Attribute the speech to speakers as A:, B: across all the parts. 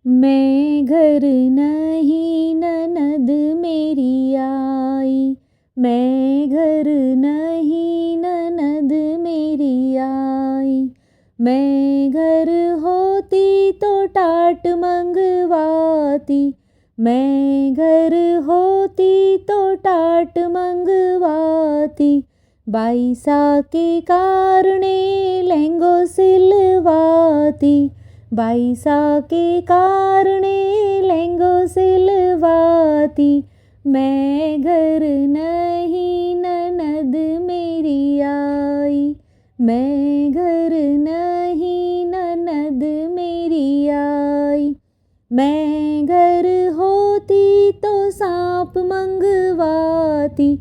A: मैं घर नहीं ननद मेरी आई, मैं घर नहीं ननद मेरी आई। मैं घर होती तो टाट मंगवाती, मैं घर होती तो टाट मंगवाती। बाईसा के कारणे लहंगो सिलवाती, बाईसा के कारणे लहंगो सिलवाती। मैं घर नहीं ननद मेरी आई, मैं घर नहीं ननद मेरी आई। मैं घर होती तो सांप मंगवाती,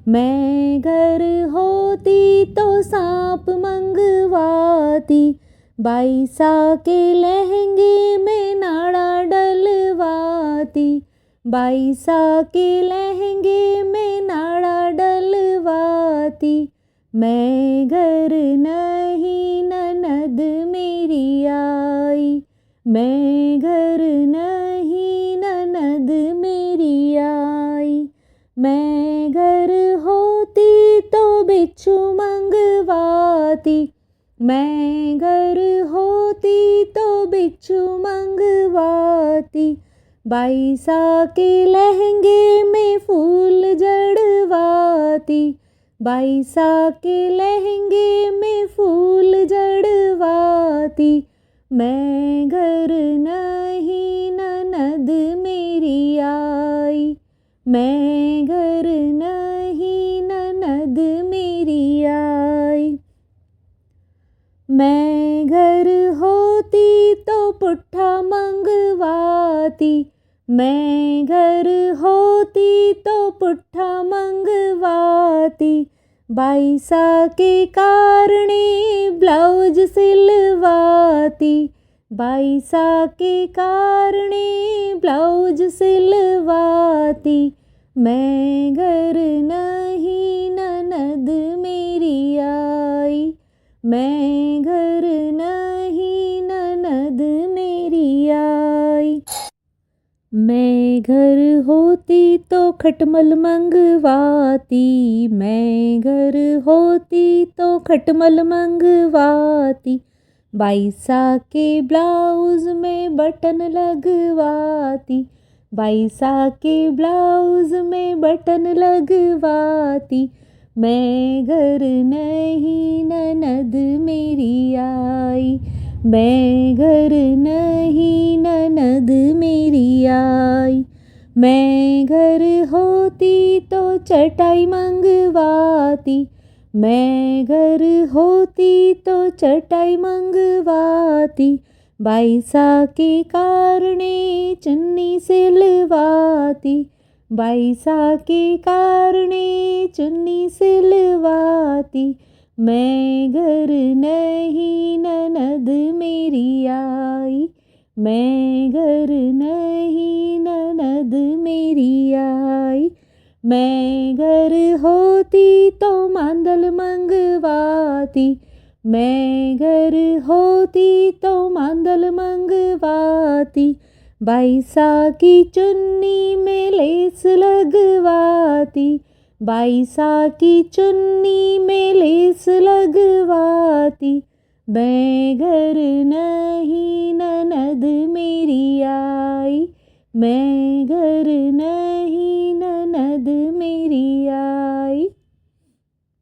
A: मैं घर होती तो सांप मंगवाती। बाईसा के लहंगे में नाड़ा डलवाती, बाईसा के लहंगे में नाड़ा डलवाती। मैं घर नहीं ननद मेरी आई, मैं घर नहीं ननद मेरी आई। मैं घर होती तो बिच्छू मंगवाती, मैं घर होती तो बिच्छू मंगवाती। बाईसा के लहंगे में फूल जड़वाती, बाईसा के लहंगे में फूल जड़वाती। मैं घर नहीं ननद मेरी आई, मैं घर नहीं ननद मेरी आई। मैं घर होती तो पुट्ठा मंगवाती, मैं घर होती तो पुट्ठा मंगवाती। बाईसा के कारणे ब्लाउज सिलवाती, बाईसा के कारणे ब्लाउज सिलवाती। मैं घर नहीं ननद मेरी आई, मैं घर नहीं ननद मेरी आई। मैं घर होती तो खटमल मंगवाती, मैं घर होती तो खटमल मंगवाती। बाईसा के ब्लाउज में बटन लगवाती, बाईसा के ब्लाउज में बटन लगवाती। मैं घर नहीं ननद मेरी आई, मैं घर नहीं ननद मेरी आई। मैं घर होती तो चटाई मंगवाती, मैं घर होती तो चटाई मंगवाती। बाईसा के कारणे चुन्नी सिलवाती, बाईसा के कारणे चुन्नी सिलवाती। मैं घर नहीं ननद मेरी आई, मैं घर नहीं ननद मेरी आई। मैं घर होती तो मांदल मंगवाती, मैं घर होती तो मांदल मंगवाती। बाईसा की चुन्नी में लेस लगवाती, बाईसा की चुन्नी में लेस लगवाती। मैं घर नहीं ननद मेरी आई, मैं घर नहीं ननद मेरी आई।